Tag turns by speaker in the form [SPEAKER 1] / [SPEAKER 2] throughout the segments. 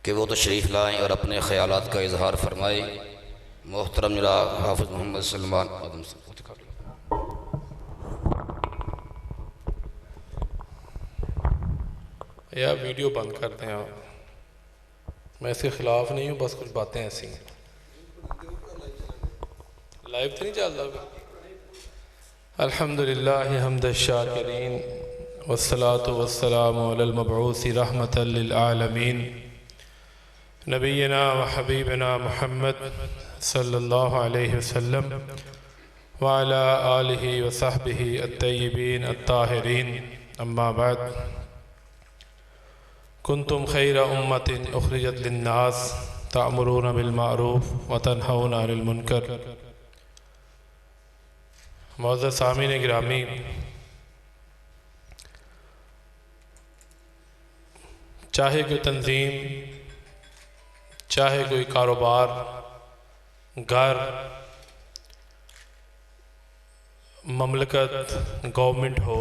[SPEAKER 1] कि वो तशरीफ़ लाएँ और अपने ख़यालात का इजहार फरमाए। मोहतरम जनाब हाफ़िज़ मोहम्मद सलमान आदम से
[SPEAKER 2] यार वीडियो बंद कर दें आप। मैं इसके ख़िलाफ़ नहीं हूँ, बस कुछ बातें ऐसी हैं। लाइव तो नहीं चल रहा। अल्हम्दुलिल्लाह हम्द शाकिरीन वस्सलातु वस्सलामु अलल मबऊसी रहमतल लिल आलमीन नबीना व हबीबना मुहम्मद सल्लल्लाहु अलैहि वसल्लम व अला आलिहि व सहबिहि अत्तय्यिबीन अत्ताहिरीन अम्मा बाद। कुन्तुम खैरा उम्मतिन उखरिजत लिन्नास तअमुरूना बिल मारूफ व तनहौना अनिल मुनकर। मौजूद सामीन गिरामी, चाहे कोई तंजीम, चाहे कोई कारोबार, घर, ममलकत, गवर्नमेंट हो,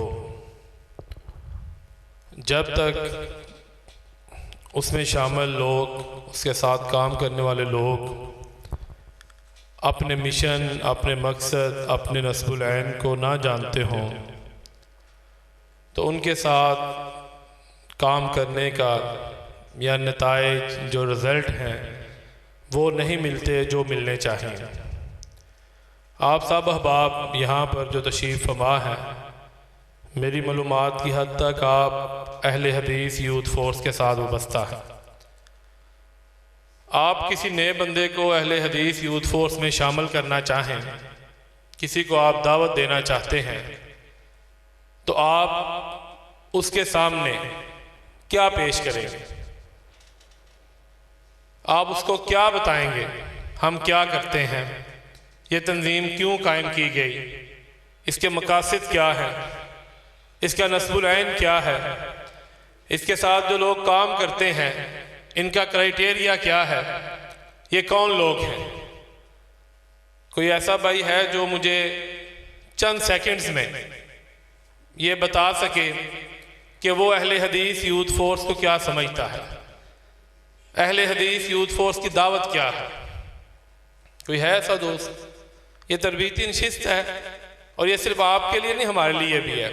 [SPEAKER 2] जब तक उसमें शामिल लोग, उसके साथ काम करने वाले लोग अपने मिशन, अपने मकसद, अपने नस्बुल ऐन को ना जानते हों तो उनके साथ काम करने का या नताइज जो रिज़ल्ट हैं वो नहीं मिलते जो मिलने चाहिए। आप सब अहबाब यहाँ पर जो तशरीफ़ फरमा है, मेरी मालूमात की हद तक आप अहले हदीस यूथ फोर्स के साथ वाबस्ता है। आप किसी नए बंदे को अहले हदीस यूथ फोर्स में शामिल करना चाहें, किसी को आप दावत देना चाहते हैं, तो आप उसके सामने क्या पेश करेंगे? आप उसको क्या बताएंगे? हम क्या करते हैं, ये तंजीम क्यों कायम की गई, इसके मकासद क्या है, इसका नस्बुल ऐन क्या है, इसके साथ जो लोग काम करते हैं इनका क्राइटेरिया क्या है, ये कौन लोग हैं? कोई ऐसा भाई है जो मुझे चंद सेकंड्स में ये बता सके कि वो अहले हदीस यूथ फोर्स को क्या समझता है, अहले हदीस यूथ फोर्स की दावत क्या है? कोई है ऐसा दोस्त? ये तरबीती नशिस्त है और ये सिर्फ आपके लिए नहीं, हमारे लिए भी है।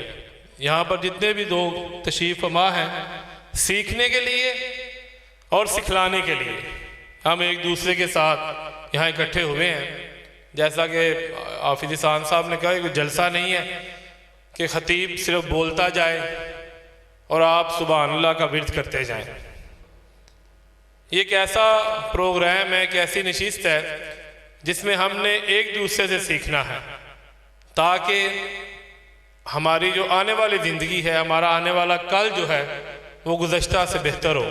[SPEAKER 2] यहाँ पर जितने भी लोग तशरीफ़ फरमा हैं, सीखने के लिए और सिखलाने के लिए हम एक दूसरे के साथ यहाँ इकट्ठे हुए हैं। जैसा कि हाफिज़ इहसान साहब ने कहा, कोई जलसा नहीं है कि ख़तीब सिर्फ बोलता जाए और आप सुभान अल्लाह का विर्द करते जाएं। ये एक ऐसा प्रोग्राम है, एक ऐसी नशिस्त है जिसमें हमने एक दूसरे से सीखना है ताकि हमारी जो आने वाली ज़िंदगी है, हमारा आने वाला कल जो है वो गुज़श्ता से बेहतर हो।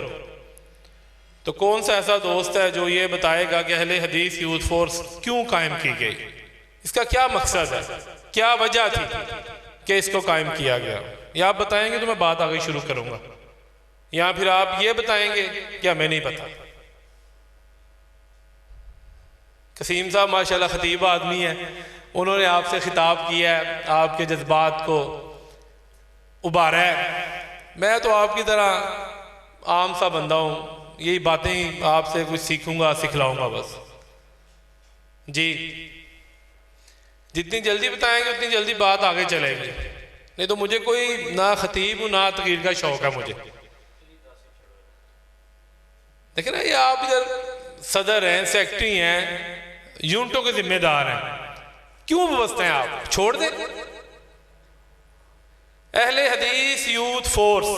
[SPEAKER 2] तो कौन सा ऐसा दोस्त है जो ये बताएगा कि अहले हदीस यूथ फोर्स क्यों कायम की गई, इसका क्या मकसद है, क्या वजह थी कि इसको कायम किया गया? या आप बताएंगे तो मैं बात आगे शुरू करूंगा, या फिर आप ये बताएंगे क्या हमें नहीं पता? कसीम साहब माशाल्लाह खतीब आदमी है, उन्होंने आपसे खिताब किया है, आपके जज्बात को उबारा है। मैं तो आपकी तरह आम सा बंदा हूँ, यही बातें आपसे कुछ सीखूंगा, सिखलाऊंगा बस जी। जितनी जल्दी बताएंगे उतनी जल्दी बात आगे चलेगी, नहीं तो मुझे कोई ना खतीब ना तकरीर का शौक है मुझे। देखिए ना, ये आप इधर सदर हैं, सेक्रेटरी हैं, यूनिटों के जिम्मेदार हैं, क्यों व्यवस्था हैं? आप छोड़ दें। अहले हदीस यूथ फोर्स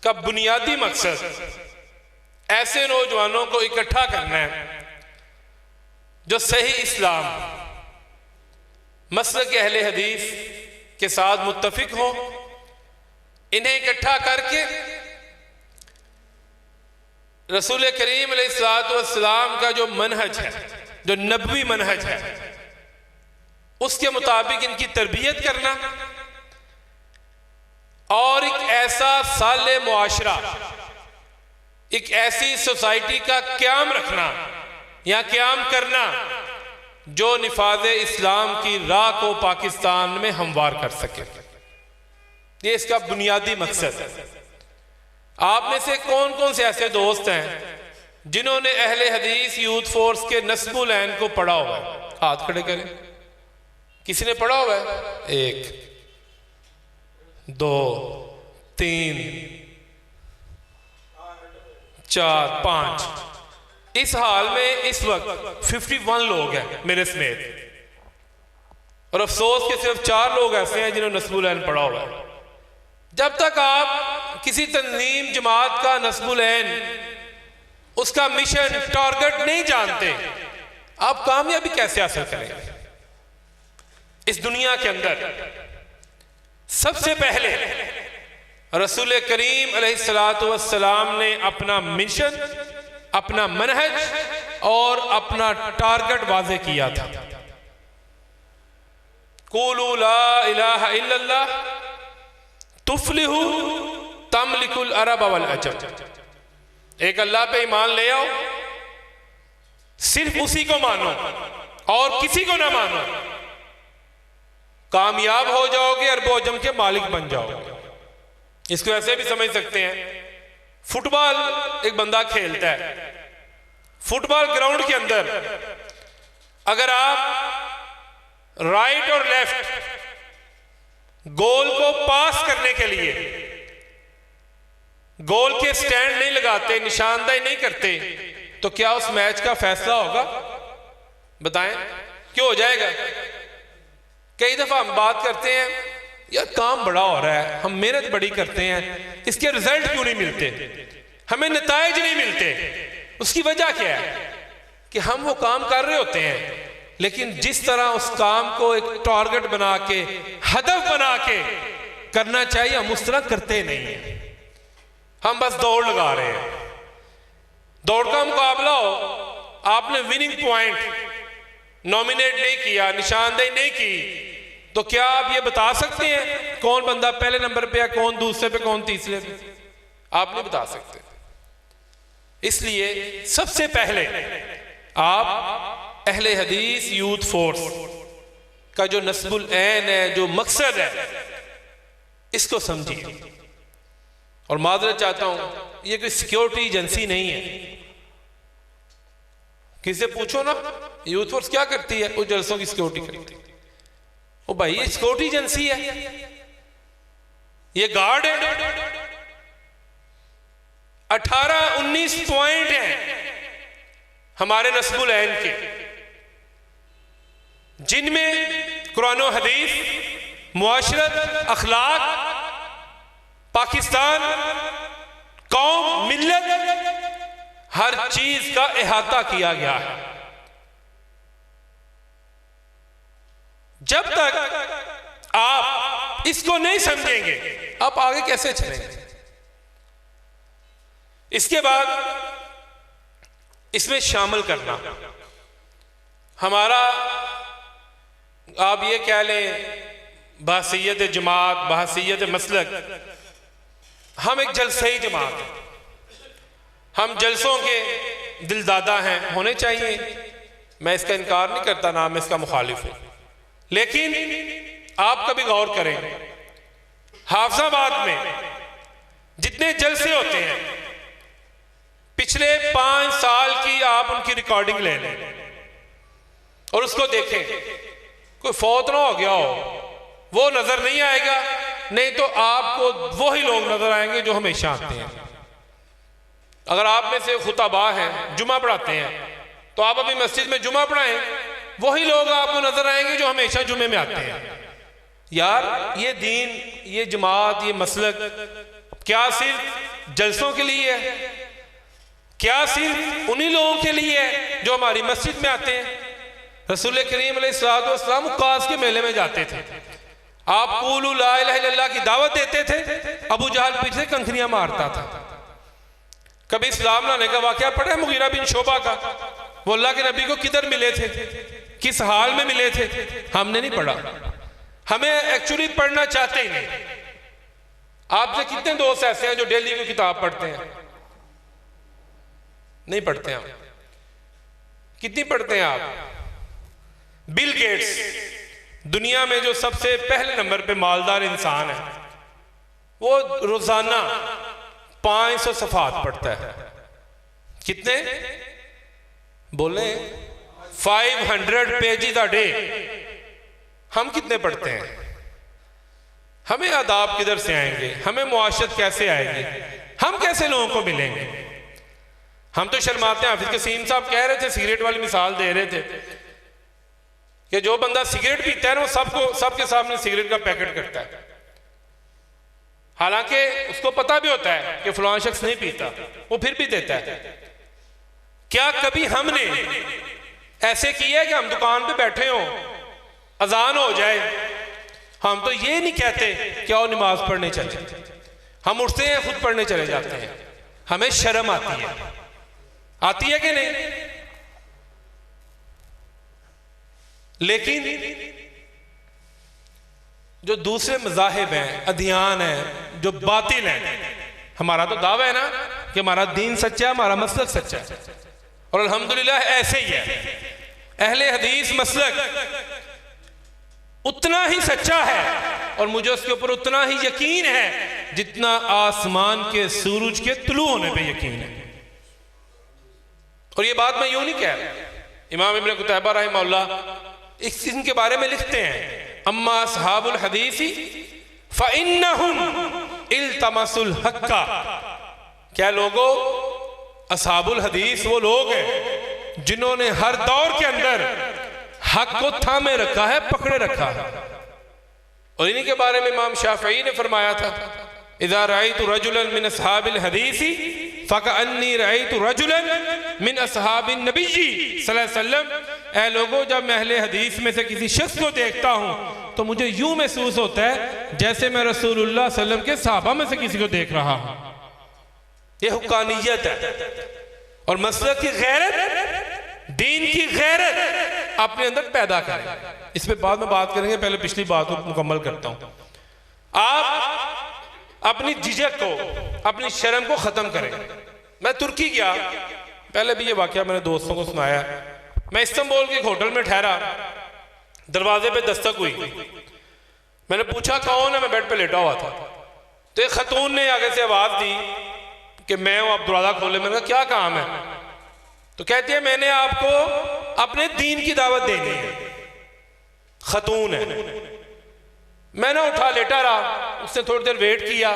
[SPEAKER 2] का बुनियादी मकसद ऐसे नौजवानों को इकट्ठा करना है जो सही इस्लाम मसलक अहले हदीस के साथ मुत्तफिक हो। इन्हें इकट्ठा करके रसूल करीम अलैहिस्सलाम का जो मनहज है, जो नबवी मनहज है, उसके मुताबिक इनकी तरबियत करना और एक ऐसा साले मुआशरा, एक ऐसी सोसाइटी का क़याम रखना या क़याम करना जो निफाज इस्लाम की राह को पाकिस्तान में हमवार कर सके। ये इसका बुनियादी मकसद है। आप में से कौन कौन से ऐसे दोस्त हैं जिन्होंने अहले हदीस यूथ फोर्स के नस्बुल ऐन को पढ़ा हुआ है? हाथ खड़े करें। किसी ने पढ़ा हुआ है? 1 2 3 4 5। इस हाल में इस वक्त 51 लोग हैं मेरे समेत, और अफसोस कि सिर्फ 4 लोग ऐसे हैं जिन्होंने नस्बुल ऐन पढ़ा हुआ है। जब तक आप किसी तंजीम जमात का नस्बुल ऐन, उसका मिशन, टारगेट नहीं जानते, आप कामयाबी कैसे हासिल करेंगे? इस दुनिया के अंदर सबसे पहले रसूल करीम अलैहिस्सलातु वस्सलाम ने अपना मिशन, अपना मनहज और अपना टारगेट वाज़े किया था। क़ूलू ला इलाहा इल्लल्लाह तुफ्लिहू तमलिकुल अरब वल अजम। एक अल्लाह पे ईमान ले आओ, सिर्फ उसी को मानो और किसी को ना मानो, कामयाब हो जाओगे, अरबो अजम के मालिक बन जाओगे। इसको ऐसे भी समझ सकते हैं, फुटबॉल एक बंदा खेलता है, फुटबॉल ग्राउंड के अंदर अगर आप राइट और लेफ्ट गोल को पास करने के लिए गोल के स्टैंड नहीं लगाते, निशानदेही नहीं करते, तो क्या उस मैच का फैसला होगा? बताएं, क्यों हो जाएगा? कई दफा हम बात करते हैं, यार काम बड़ा हो रहा है, हम मेहनत बड़ी करते हैं, इसके रिजल्ट क्यों नहीं मिलते, हमें नताइज नहीं मिलते। उसकी वजह क्या है कि हम वो काम कर रहे होते हैं, लेकिन जिस तरह उस काम को एक टारगेट बना के, हदफ बना के करना चाहिए, हम उस तरह करते नहीं हैं। हम बस दौड़ लगा रहे हैं। दौड़ का मुकाबला हो, आपने विनिंग पॉइंट नॉमिनेट नहीं किया, निशानदेही नहीं की, तो क्या आप ये बता सकते हैं कौन बंदा पहले नंबर पे है, कौन दूसरे पे, कौन तीसरे पे? आप नहीं बता सकते। इसलिए सबसे पहले आप अहले हदीस यूथ फोर्स का जो नस्बुल ऐन है, जो मकसद है, इसको समझिए। और माजरत चाहता हूं, ये कोई सिक्योरिटी एजेंसी नहीं है। किसी से पूछो ना यूथ फोर्स क्या करती है, उस जलसों की सिक्योरिटी करती है। ओ भाई, ये सिक्योरिटी एजेंसी है, ये गार्ड है। 18-19 पॉइंट हैं हमारे नस्बुल ऐन के, जिनमें कुरान और हदीस, मुआशरत, अखलाक, पाकिस्तान, कौम, मिल्लत, हर चीज का इहाता किया गया है। जब तक आप इसको नहीं समझेंगे, आप आगे कैसे चलेंगे? इसके बाद इसमें शामिल करना हमारा, आप ये कह लें, बहसीयत जमात, बहसीयत मसलक, हम एक जलसे ही जमात हैं। हम जलसों के दिलदादा हैं, होने चाहिए, मैं इसका इनकार नहीं करता, ना मैं इसका मुखालिफ हूं। लेकिन आप कभी गौर करें, हाफिजाबाद में जितने जलसे होते हैं, पिछले 5 साल की आप उनकी रिकॉर्डिंग ले लें और उसको देखें। कोई फौत ना हो गया हो, वो नजर नहीं आएगा, नहीं तो आपको वही लोग नजर आएंगे जो हमेशा आते हैं। अगर आप में से खुतबा हैं, जुमा पढ़ाते हैं, तो आप अभी मस्जिद में जुमा पढ़ाएं, वही लोग आपको नजर आएंगे जो हमेशा जुमे में आते हैं। यार, ये दीन, ये जमात, ये मसलक क्या सिर्फ जलसों के लिए है? क्या सिर्फ उन्हीं लोगों के लिए है जो हमारी मस्जिद में आते हैं? रसूल करीम अलैहिस्सलातु वस्सलाम उक्कास के मेले में जाते थे, आप क़ूलू ला इलाहा इल्लल्लाह की दावत देते थे, अबू जहल पीछे कंखनियां मारता था। कभी इस्लाम लाने का वाकया पढ़ा है मुगीरा बिन शोबा का? वो अल्लाह के नबी को किधर मिले थे, किस हाल में मिले थे? हमने नहीं पढ़ा, हमें एक्चुअली पढ़ना चाहते ही नहीं। आपसे कितने दोस्त ऐसे हैं जो डेली की किताब पढ़ते हैं? नहीं पढ़ते हैं। कितनी पढ़ते हैं आप? बिल गेट्स, दुनिया में जो सबसे पहले नंबर पे मालदार इंसान है, वो रोजाना 500 सफ़ात पढ़ता है। कितने बोले? 500 पेजेस अ डे। हम कितने पढ़ते हैं? हमें आदाब किधर से आएंगे? हमें मुआशरत कैसे आएगी? हम कैसे लोगों को मिलेंगे? हम तो शर्माते हैं। हाफिज कसीम साहब कह रहे थे, सिगरेट वाली मिसाल दे रहे थे कि जो बंदा सिगरेट पीता है ना, वो सबके सामने सिगरेट का पैकेट करता है, हालांकि उसको पता भी होता है कि फलां शख्स नहीं पीता, वो फिर भी देता है। क्या कभी हमने ऐसे किया है कि हम दुकान पे बैठे हों, अजान हो जाए, हम तो ये नहीं कहते कि आओ नमाज पढ़ने चले, हम उठते हैं खुद पढ़ने चले जाते हैं। हमें शर्म आती है कि नहीं? लेकिन जो दूसरे मज़ाहिब हैं, अदियान हैं, जो बातिल हैं, हमारा तो दावा है ना कि हमारा दीन सच्चा है, हमारा मसलक सच्चा है, और अल्हम्दुलिल्लाह ऐसे ही है। अहले हदीस मसलक उतना ही सच्चा है और मुझे उसके ऊपर उतना ही यकीन है जितना आसमान के सूरज के तुलू होने पे यकीन है। और ये बात मैं यूं नहीं कह रहा, इमाम इब्न कुतैबा रहमहुल्लाह इनके बारे में लिखते हैं, अम्मा असहाबुल हदीसी फ़इन्नहुम इल्तमसुल हक्का। क्या लोगों, असहाबुल हदीस वो लोग हैं जिन्होंने हर दौर के अंदर हक को थामे रखा है, पकड़े रखा है। और इन्हीं के बारे में इमाम शाफई ने फरमाया था, इज़ा रअयतु रजुलन मिन असहाबिल हदीसी फ़कअन्नी रअयतु रजुलन मिन असहाबिन नबिय्यी सल्लल्लाहु अलैहि वसल्लम। ऐ लोगों, जब मैं अहले हदीस में से किसी शख्स को देखता हूँ तो मुझे यूं महसूस होता है जैसे मैं रसूलुल्लाह सल्लल्लाहु अलैहि वसल्लम के सहाबा में से किसी को देख रहा हूँ। ये हुक्कानियत है और मसलक की गैरत, दीन की गैरत अपने अंदर पैदा करें। इस पे बाद में बात करेंगे, पहले पिछली बात को मुकम्मल करता हूं। आप अपनी झिझक को, अपनी शर्म को खत्म करें। मैं तुर्की गया, पहले भी ये वाकया मैंने दोस्तों को सुनाया। मैं इस्तांबुल के एक होटल में ठहरा, दरवाजे पे दस्तक हुई, मैंने पूछा कौन है, मैं बेड पे लेटा हुआ था। तो एक खतून ने आगे से आवाज दी कि मैं हूं, आप दरवाजा खोले। मैंने कहा क्या काम है? तो कहती है मैंने आपको अपने दीन की दावत देनी है। खतून है। मैंने उठा, लेटा रहा, उसने थोड़ी देर वेट किया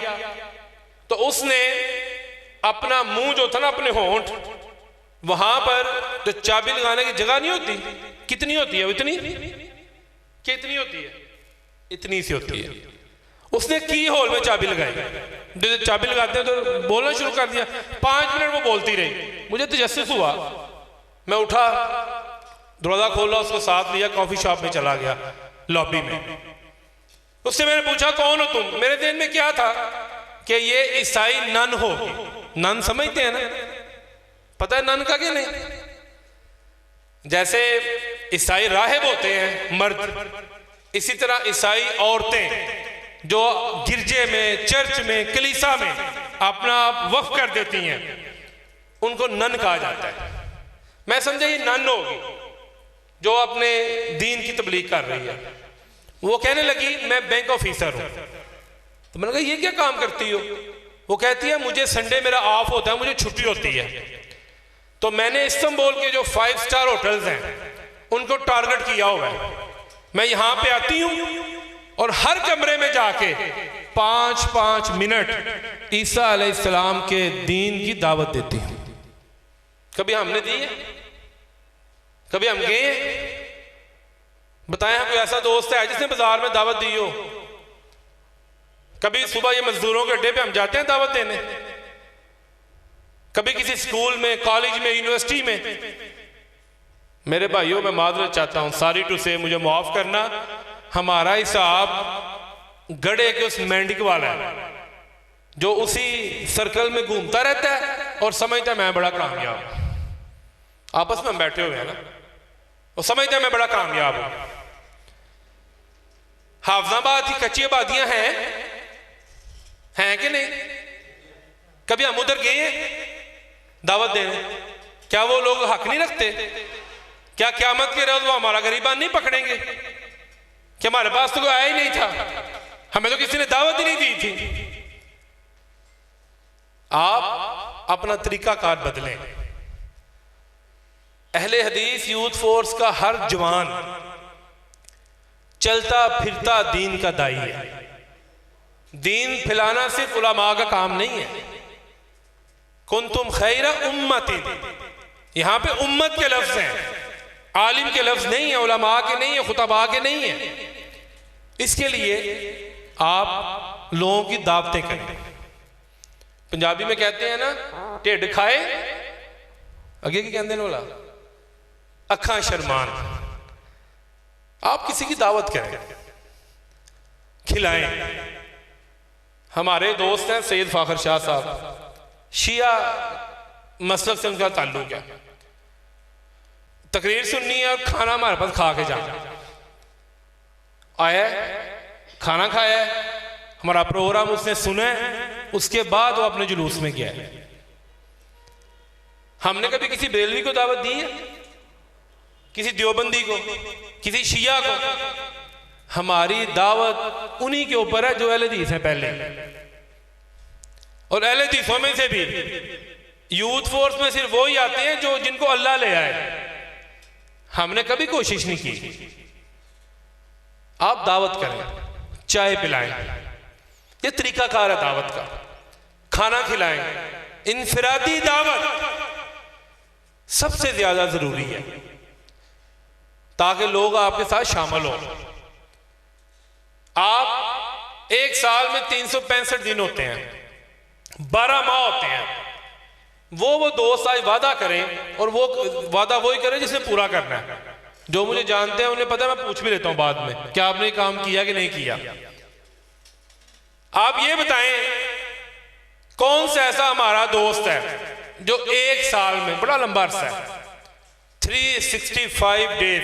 [SPEAKER 2] तो उसने अपना मुंह जो था ना, अपने होंठ, वहां पर जो चाबी लगाने की जगह नहीं होती, कितनी होती है, इतनी, कितनी होती है, इतनी सी होती है, उसने की होल में चाबी लगाई। चाबी लगाते हैं तो बोलना शुरू कर दिया। 5 मिनट वो बोलती रही, मुझे तजस्सुस हुआ, मैं उठा, दरवाजा खोला, उसको साथ लिया, कॉफी शॉप में चला गया, लॉबी में। उससे मैंने पूछा कौन हो तुम? मेरे दिल में क्या था कि ये ईसाई नन हो। नन समझते हैं ना, पता है नन का क्या? नहीं, जैसे ईसाई राहिब होते हैं मर्द, इसी तरह ईसाई औरतें जो गिरजे में, चर्च में, कलीसा में अपना आप वक्फ कर देती हैं, उनको नन कहा जाता है। मैं समझा ये नन होगी जो अपने दीन की तबलीग कर रही है। वो कहने लगी मैं बैंक ऑफिसर हूं। तो मैंने कहा ये क्या काम करती हो? वो कहती है मुझे संडे मेरा ऑफ होता है, मुझे छुट्टी होती है। तो मैंने इस्तांबुल के जो 5 स्टार होटल्स हैं उनको टारगेट किया हुआ है। मैं यहां पे आती हूं और हर कमरे में जाके 5-5 मिनट ईसा अलैहिस्सलाम के दीन की दावत देती हूं। कभी हमने दी है? कभी हम गए हैं? बताएं, कोई ऐसा दोस्त है जिसने बाजार में दावत दी हो? कभी सुबह ये मजदूरों के अड्डे पे हम जाते हैं दावत देने? कभी किसी स्कूल में, कॉलेज में, यूनिवर्सिटी में? मेरे भाइयों, मैं माजरत चाहता हूं, सॉरी टू से, मुझे माफ करना, हमारा हिसाब गड़े के उस मेंढक वाला है जो उसी सर्कल में घूमता रहता है और समझता है मैं बड़ा कामयाब। आपस में हम बैठे हुए हैं ना, वो समझता है मैं बड़ा कामयाब हूं। हाफिजाबाद की कच्ची आबादियां हैं कि नहीं? कभी हम उधर गए हैं दावत देने? क्या वो लोग हक नहीं रखते? क्या क़यामत के रोज वो हमारा गरीबान नहीं पकड़ेंगे? कि हमारे पास तो कोई आया ही नहीं था, हमें तो किसी ने दावत ही नहीं दी थी। आप अपना तरीकाकार बदलें। अहले हदीस यूथ फोर्स का हर जवान चलता फिरता दीन का दाई है। दीन फैलाना सिर्फ उलमा का काम नहीं है। कुंतुम खैरा उम्मतिन, यहां पे उम्मत के लफ्ज हैं, आलिम के लफ्ज नहीं है, उलमा के नहीं है, खुतबा के नहीं है। इसके लिए आप लोगों की दावतें करें। पंजाबी में कहते हैं ना, ढिड खाए अगे की कहते हैं बोला अखा शर्मान। आप किसी की दावत करें, खिलाएं। हमारे दोस्त हैं सैयद फाखर शाह साहब, शिया मसलब से उनका ताल्लुक है। तकरीर सुननी है और खाना हमारे पास खा के जाना। आया खाना खाया, हमारा प्रोग्राम उसने सुना, उसके बाद वो अपने जुलूस में गया है। हमने कभी किसी बेलवी को दावत दी है, किसी देवबंदी को, किसी शिया को? हमारी दावत उन्हीं के ऊपर है जो अहले हदीस हैं पहले, और अहले हदीसों में से भी यूथ फोर्स में सिर्फ वो ही आते हैं जो जिनको अल्लाह ले आए। हमने कभी कोशिश नहीं की। आप दावत करें, चाय पिलाएं, ये तरीकाकार है दावत का। खाना खिलाएं। इनफिरादी दावत सबसे ज्यादा जरूरी है ताकि लोग आपके साथ शामिल हो। आप एक साल में 365 दिन होते हैं, 12 माह होते हैं। वो दोस्त आज वादा करें और वो वादा वही करें जिसने पूरा करना है। जो मुझे जानते हैं उन्हें पता है, मैं पूछ भी लेता हूं बाद में क्या आपने काम किया कि नहीं किया। आप ये बताएं कौन सा ऐसा हमारा दोस्त है जो एक साल में, बड़ा लंबा अरसा है, 365 डेज,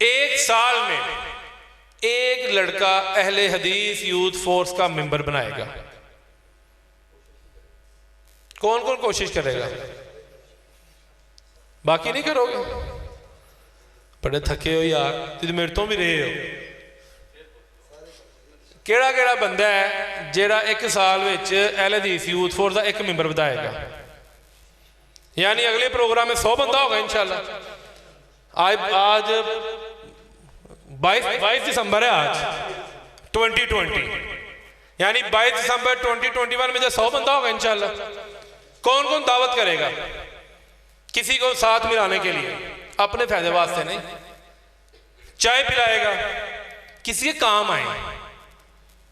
[SPEAKER 2] एक साल में एक लड़का अहले हदीस यूथ फोर्स का मेंबर बनाएगा? कौन कौन कोशिश करेगा? बाकी नहीं करोगे? बड़े थके हो यार, तुम मेरे तो भी रहे हो। केड़ा केड़ा बंदा है जेड़ा एक साल विच अहले हदीस यूथ फोर्स का एक मेंबर बताएगा? यानी अगले प्रोग्राम में 100 बंदा होगा इंशाल्लाह। आज 22 दिसंबर है, आज 2020, यानी 22 दिसंबर 2021 में जो 100 बंदा होगा इंशाल्लाह। कौन कौन दावत करेगा किसी को साथ मिलाने के लिए? अपने फायदे वास्ते नहीं। चाय पिलाएगा, किसी के काम आए,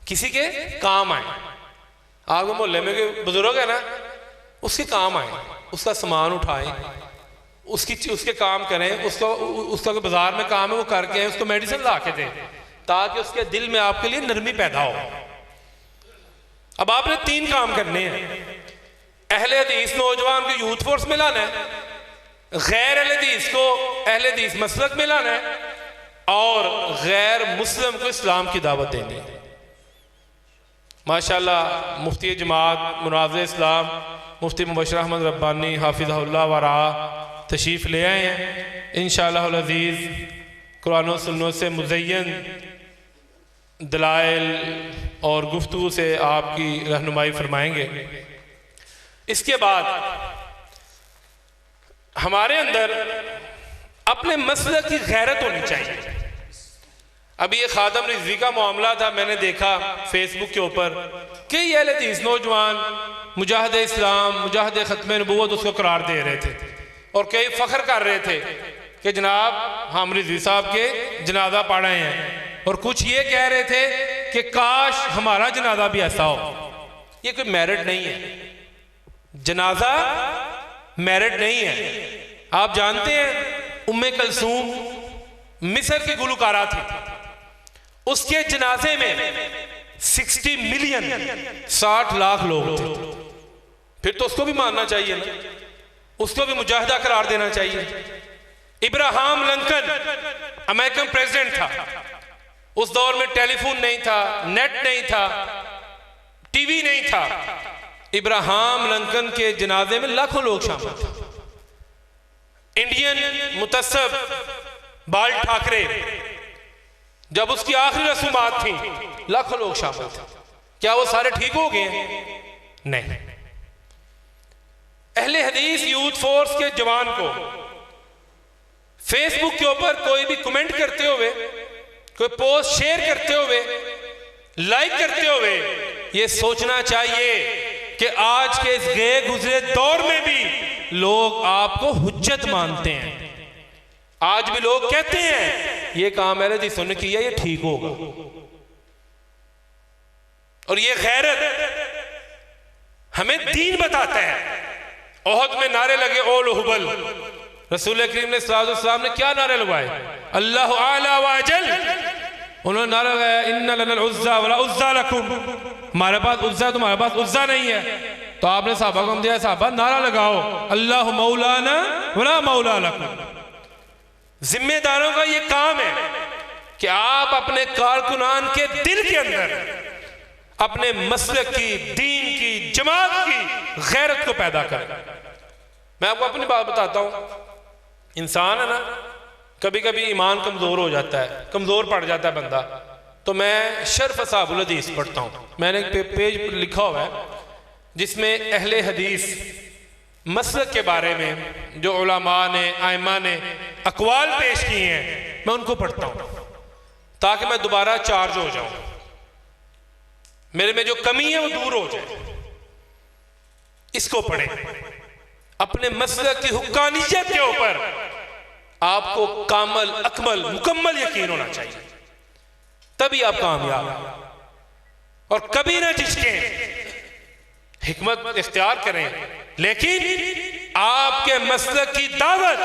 [SPEAKER 2] किसी के काम आए। आपके मोहल्ले में कोई बुजुर्ग है ना, उसके काम आए, उसका सामान उठाएं, उसके काम करें, उसका कोई बाजार में काम है वो करके आए, उसको मेडिसिन ला के दें ताकि उसके दिल में आपके लिए नरमी पैदा हो। अब आपने 3 काम करने हैं। अहले हदीस नौजवान को यूथ फोर्स में लाना है, गैर अहले हदीस को अहले हदीस मसलक में लाना है, और गैर मुस्लिम को इस्लाम की दावत देनी है। माशाल्लाह मुफ्ती जमात मुनाज़िर इस्लाम मुफ्ती मुबशर अहमद रब्बानी हाफिज़हुल्लाह वरा तशरीफ़ ले आए हैं। इंशाअल्लाह अज़ीज़ कुरान और सुन्नत से मुज़य्यन दलाइल और गुफ्तगू से आपकी रहनुमाई फरमाएंगे। इसके बाद हमारे अंदर अपने मसलक की गैरत होनी चाहिए। अभी ये खादम रिजवी का मामला था, मैंने देखा फेसबुक के ऊपर कई अहले हदीस नौजवान मुजाहिद इस्लाम, मुजाहिद ख़त्म नबूवत उसको करार दे रहे थे और कई फख्र कर रहे थे कि जनाब हम रिजवी साहब के जनाजा पढ़ रहे हैं, और कुछ ये कह रहे थे कि काश हमारा जनाजा भी ऐसा हो। ये कोई मेरिट नहीं है, जनाजा मेरिट नहीं है। आप जानते हैं उम्मे कलसूम मिस्र की गुलकारा थी, उसके जनाजे में 60 मिलियन 60 लाख लोग थे। फिर तो उसको भी मानना चाहिए ना, उसको भी मुजाहिदा करार देना चाहिए। इब्राहिम लिंकन अमेरिकन प्रेसिडेंट था, उस दौर में टेलीफोन नहीं था, नेट नहीं था, टीवी नहीं था। इब्राहिम लिंकन के जनाजे में लाखों लोग शामिल थे। इंडियन मुतस्सब बाल ठाकरे, जब उसकी आखिरी रसूमात थी लाखों लोग शामिल थे। क्या वो सारे ठीक हो गए? नहीं। अहले हदीस यूथ फोर्स के जवान को फेसबुक के ऊपर कोई भी कमेंट करते हुए, कोई पोस्ट शेयर करते हुए, लाइक करते हुए ये सोचना चाहिए कि आज के इस गए गुजरे दौर में भी लोग आपको हुज्जत मानते हैं। आज भी लोग कहते हैं ये काम अहले हदीस ने किया, ये ठीक होगा। और ये गैरत हमें दीन बताता है। ओहद में नारे लगे ओल हुबल, रसूल करीम ने सल्लल्लाहु अलैहि वसल्लम ने क्या नारे लगवाए? अल्लाह आला व अजल। उन्होंने नारा लगाया इन्ना लनल उज़्ज़ा वला उज़्ज़ा लकुम, हमारे पास उज़्ज़ा तुम्हारे पास उज़्ज़ा नहीं है। तो आपने साहबा को हम दिया, साहबा नारा लगाओ अल्लाह मौलाना वला मौला लकुम। जिम्मेदारों का ये काम है कि आप अपने कारकुनान के दिल के अंदर अपने मसलक की, दीन की, जमात की गैरत को पैदा करें। मैं आपको अपनी बात बताता हूं। इंसान है ना, कभी कभी ईमान कमज़ोर हो जाता है, कमज़ोर पड़ जाता है बंदा। तो मैं शर्फ असहाबुल हदीस पढ़ता हूँ। मैंने एक पेज पर लिखा हुआ है जिसमें अहले हदीस मसलक के बारे में जो उलमा ने, आइमा ने अक़वाल पेश किए हैं, मैं उनको पढ़ता हूँ ताकि मैं दोबारा चार्ज हो जाऊँ, मेरे में जो कमी है वो दूर हो जाए। इसको पढ़ें। अपने मसलक की हुक्कानियत के ऊपर आपको कामल, अकमल, मुकम्मल यकीन होना चाहिए, तभी आप कामयाब हैं। और कभी ना झिझकें, हिकमत इख्तियार करें, लेकिन आपके मसलक की दावत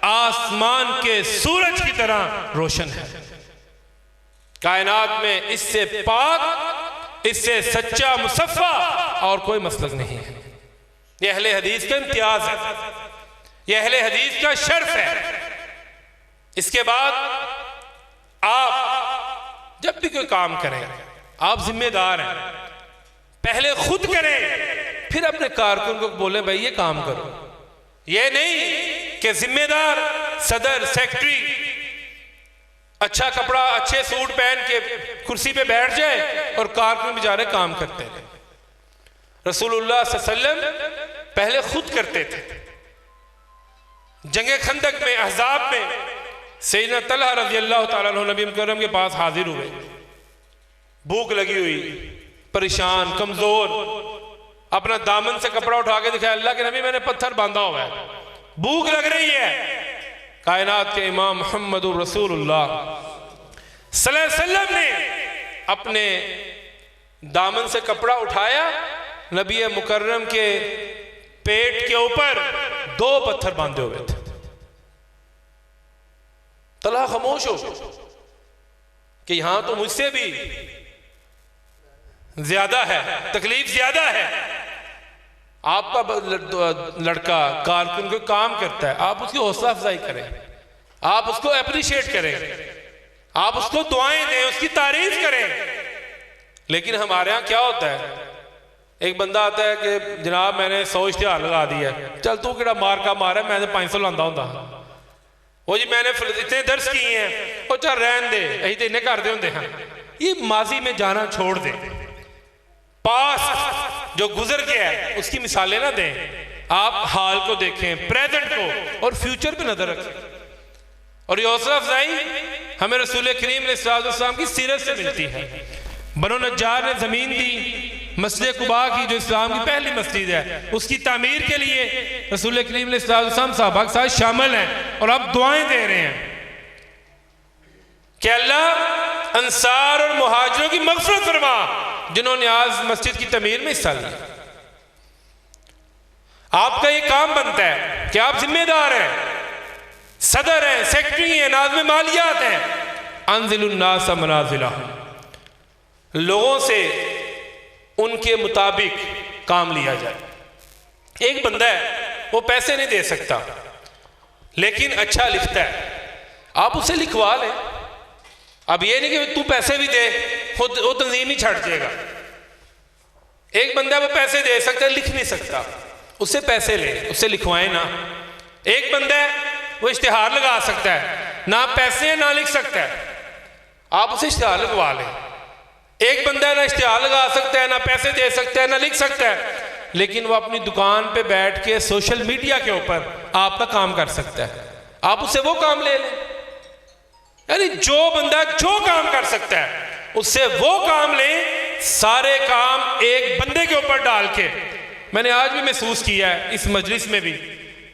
[SPEAKER 2] आसमान के सूरज की तरह रोशन है। कायनात में इससे पाक, इससे सच्चा, मुसफ़ा और कोई मसलक नहीं है। यह अहले हदीस का इम्तियाज है, यह अहले हदीस का शर्फ है। इसके बाद आप जब भी कोई काम करें, आप जिम्मेदार हैं, पहले खुद करें, फिर अपने कारकुन को बोलें भाई ये काम करो। ये नहीं कि जिम्मेदार सदर, सेक्रेटरी अच्छा कपड़ा, अच्छे सूट पहन के कुर्सी पे बैठ जाए और कारकुन बेचारे काम करते रहे। रसूलुल्लाह सल्लल्लाहु अलैहि वसल्लम पहले खुद करते थे। जंगे खंदक में, अहज़ाब में सैयदना तलहा रज़ी अल्लाह ताला अन्हु नबी मुकर्रम के पास हाजिर हुए, भूख लगी हुई, परेशान, कमजोर, अपना दामन से कपड़ा उठा के दिखाया, अल्लाह के नबी मैंने पत्थर बांधा हुआ है, भूख लग रही है। कायनात के इमाम मुहम्मदुर रसूलुल्लाह सल्लल्लाहु अलैहि वसल्लम ने अपने दामन से कपड़ा उठाया, नबी मुकर्रम के पेट के ऊपर 2 पत्थर बांधे हुए थे। तलहा खामोश हो कि यहां तो मुझसे भी ज्यादा है, तकलीफ ज्यादा है। आपका लड़का कारकुन को काम करता है, आप उसकी हौसला अफजाई करें, आप उसको अप्रिशिएट करें, आप उसको दुआएं दें, उसकी तारीफ करें। लेकिन हमारे यहाँ क्या होता है, एक बंदा आता है कि जनाब मैंने 100 इश्तिहार लगा दिया, चल तू किड़ा मार का मारा, मैं 500 लांदा होंदा, वो जी मैंने इतने दर्स किए हैं, वो चल रहन दे, अं तो इन्हें करते होंगे हैं। ये माजी में जाना छोड़ दे, पास जो गुजर गया है उसकी मिसालें ना दें, आप हाल को देखें, प्रेजेंट को, और फ्यूचर पे नजर रखें। और ये हौसला अफजाई हमें रसूल करीम सल्लल्लाहु अलैहि वसल्लम की सीरत से मिलती है। बनो नज्जार ने जमीन दी, मस्जिद कुबा की जो इस्लाम की पहली मस्जिद है, उसकी तामीर के लिए रसूल करीम सल्लल्लाहु अलैहि वसल्लम सहाबा के साथ शामिल हैं और अब दुआएं दे रहे हैं कि अल्लाह अंसार और मुहाजिरों की मग़फ़िरत फरमा जिन्होंने आज मस्जिद की तमीर में हिस्सा लिया। आपका ये काम बनता है कि आप जिम्मेदार हैं, सदर हैं, सेक्रेटरी हैं, नाज़िम मालियात हैं, अंज़िलुन नास मनाज़िलहुम, लोगों से उनके मुताबिक काम लिया जाए। एक बंदा है वो पैसे नहीं दे सकता लेकिन अच्छा लिखता है, आप उसे लिखवा लें। अब ये नहीं कि तू पैसे भी दे, खुद वो तंजीम ही छट जाएगा। एक बंदा वो पैसे दे सकता है, लिख नहीं सकता, उससे पैसे ले, उससे लिखवाएं ना। एक बंदा है वो इश्तिहार लगा सकता है, ना पैसे है ना लिख सकता है, आप उसे इश्तिहार लगवा लें। एक बंदा ना इश्तिहार लगा सकता है, ना पैसे दे सकता है, ना लिख सकता है, लेकिन वो अपनी दुकान पे बैठ के सोशल मीडिया के ऊपर आपका काम कर सकता है, आप उससे वो काम ले लें। यानी जो बंदा जो काम कर सकता है उससे वो काम लें, सारे काम एक बंदे के ऊपर डाल के। मैंने आज भी महसूस किया है इस मजलिस में भी,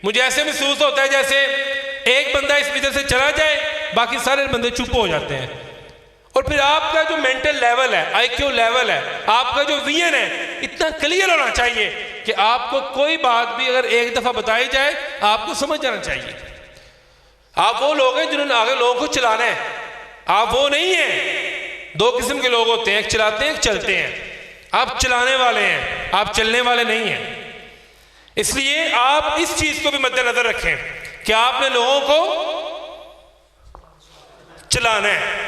[SPEAKER 2] मुझे ऐसे महसूस होता है जैसे एक बंदा इस वजह से चला जाए, बाकी सारे बंदे चुप हो जाते हैं। और फिर आपका जो मेंटल लेवल है, IQ लेवल है, आपका जो विजन है, इतना क्लियर होना चाहिए कि आपको कोई बात भी अगर एक दफ़ा बताई जाए आपको समझ जाना चाहिए। आप वो लोग हैं जिन्होंने आगे लोगों को चलाना है, आप वो नहीं हैं। दो किस्म के लोग होते हैं, एक चलाते हैं, एक चलते हैं। आप चलाने वाले हैं, आप चलने वाले नहीं हैं। इसलिए आप इस चीज़ को भी मद्देनजर रखें कि आपने लोगों को चलाना है,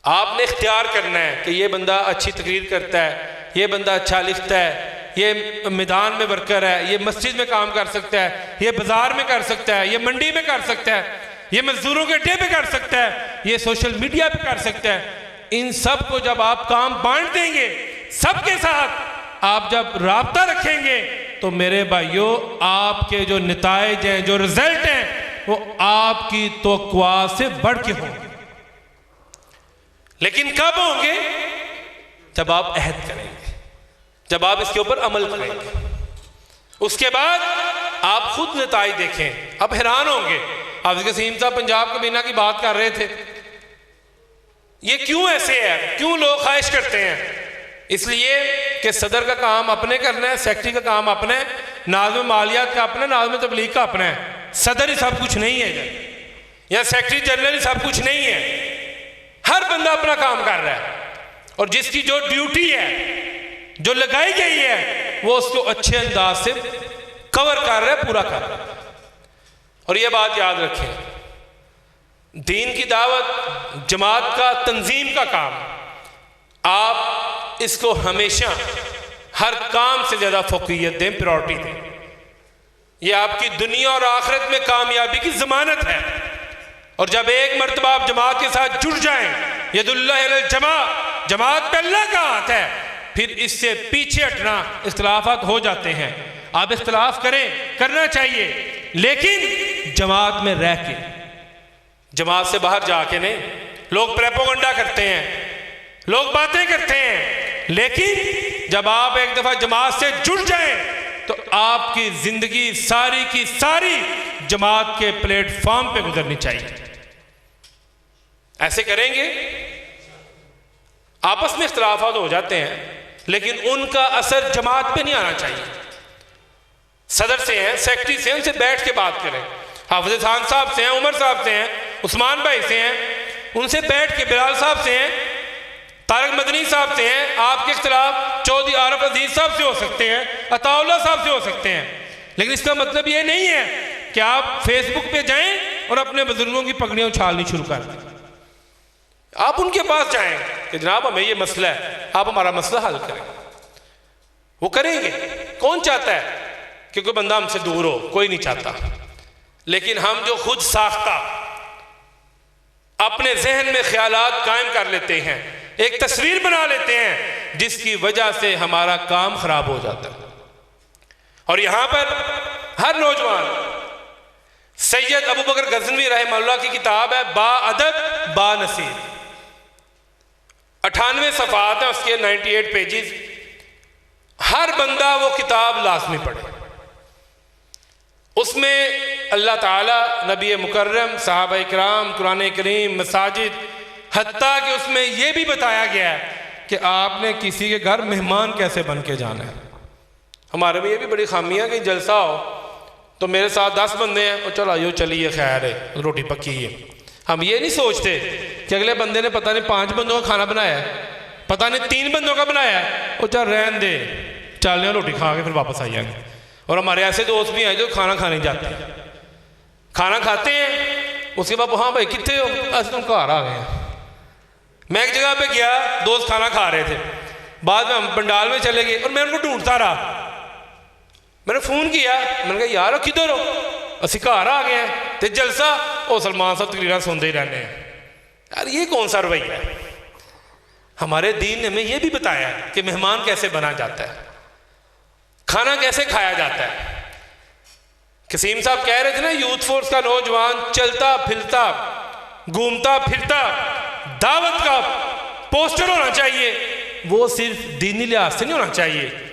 [SPEAKER 2] आपने इख्तियार करना है कि ये बंदा अच्छी तकरीर करता है, ये बंदा अच्छा लिखता है, ये मैदान में वर्कर है, ये मस्जिद में काम कर सकता है, ये बाजार में कर सकता है, ये मंडी में कर सकता है, ये मजदूरों के अड्डे पे कर सकता है, ये सोशल मीडिया पे कर सकता है। इन सब को जब आप काम बांट देंगे, सबके साथ आप जब राब्ता रखेंगे, तो मेरे भाइयों आपके जो नताइज हैं, जो रिजल्ट हैं, वो आपकी तवक्कुआ से बढ़ के होंगे। लेकिन कब होंगे? जब आप अहद करेंगे, जब आप इसके ऊपर अमल करेंगे, उसके बाद आप खुद नताइज देखें। अब हैरान होंगे। हाफिज कसीम साहब पंजाब कबीना की बात कर रहे थे, ये क्यों ऐसे है, क्यों लोग ख्वाहिश करते हैं? इसलिए कि सदर का काम अपने करना है, सेक्रेटरी का काम अपना है, नाज़िम मालियात का अपना, नाज़िम तबलीग का अपना है। सदर ही सब कुछ नहीं है या सेक्रेटरी जनरल ही सब कुछ नहीं है। हर बंदा अपना काम कर रहा है और जिसकी जो ड्यूटी है, जो लगाई गई है, वो उसको अच्छे अंदाज से कवर कर रहा है, पूरा कर रहा है। और ये बात याद रखें, दीन की दावत, जमात का, तंजीम का काम, आप इसको हमेशा हर काम से ज़्यादा फोकियत दें, प्रायोरिटी दें। यह आपकी दुनिया और आखिरत में कामयाबी की ज़मानत है। और जब एक मरतबा आप जमात के साथ जुड़ जाएं, यदुल्लाह अलल जमा, जमात पे अल्लाह का हाथ है, फिर इससे पीछे हटना, इख्तिलाफात हो जाते हैं। आप इख्तिलाफ करें, करना चाहिए, लेकिन जमात में रह के, जमात से बाहर जाके नहीं। लोग प्रोपेगेंडा करते हैं, लोग बातें करते हैं, लेकिन जब आप एक दफा जमात से जुड़ जाएं तो आपकी जिंदगी सारी की सारी जमात के प्लेटफॉर्म पे गुजरनी चाहिए। ऐसे करेंगे, आपस में इख्तिलाफात हो जाते हैं, लेकिन उनका असर जमात पे नहीं आना चाहिए। सदर से हैं, सेक्रेटरी से हैं, उनसे बैठ के बात करें। हाफिज खान साहब से हैं, उमर साहब से हैं, उस्मान भाई से हैं, उनसे बैठ के, बिलाल साहब से हैं, तारक मदनी साहब से हैं। आपके इख्तिलाफ चौधरी आरफ अजीज साहब से हो सकते हैं, अताउल्लाह साहब से हो सकते हैं, लेकिन इसका मतलब ये नहीं है कि आप फेसबुक पे जाएं और अपने बुजुर्गों की पगड़ियां उछालनी शुरू कर दें। आप उनके पास जाएं कि जनाब हमें ये मसला है, आप हमारा मसला हल करें। वो करेंगे। कौन चाहता है कि कोई बंदा हमसे दूर हो? कोई नहीं चाहता। लेकिन हम जो खुद साख्ता अपने जहन में ख्यालात कायम कर लेते हैं, एक तस्वीर बना लेते हैं, जिसकी वजह से हमारा काम खराब हो जाता है। और यहां पर हर नौजवान, सैयद अबू बकर गज़नवी रहमतुल्लाह की किताब है बा अदब बा नसीब, 98 सफ़ात है उसके, 98 पेजेस। हर बंदा वो किताब लाजमी पढ़े। उसमें अल्लाह ताला, नबी मुकर्रम, सहाबा इकराम, कुरान करीम, मसाजिद, हत्ता कि उसमें यह भी बताया गया है कि आपने किसी के घर मेहमान कैसे बन के जाना है। हमारे में ये भी बड़ी खामियाँ कि जलसा हो तो मेरे साथ 10 बंदे हैं, और चलो आइयो चलिए, खैर है, रोटी पक्की है। हम ये नहीं सोचते कि अगले बंदे ने पता नहीं 5 बंदों का खाना बनाया है, पता नहीं 3 बंदों का बनाया है, और चल रहन दे, चल रोटी खा के फिर वापस आ जाएंगे। और हमारे ऐसे दोस्त भी हैं जो खाना खाने जाते हैं, खाना खाते हैं, उसके बाद हाँ भाई कितने हो? अस तुम घर आ गए हैं। मैं एक जगह पे गया, दोस्त खाना खा रहे थे, बाद में हम पंडाल में चले गए और मैं उनको ढूंढता रहा। मैंने फ़ोन किया, मैंने कहा यार किधर हो? असी घर आ गए हैं, तो जलसा और सलमान साहब तकरीरें सुनते ही रहने हैं। यार ये कौन सा रवैया है? हमारे दीन ने हमें यह भी बताया है कि मेहमान कैसे बना जाता है। खाना कैसे खाया जाता है। कसीम साहब कह रहे थे ना, यूथ फोर्स का नौजवान चलता फिरता घूमता फिरता दावत का पोस्टर होना चाहिए, वो सिर्फ दीनी लिहाज से नहीं होना चाहिए,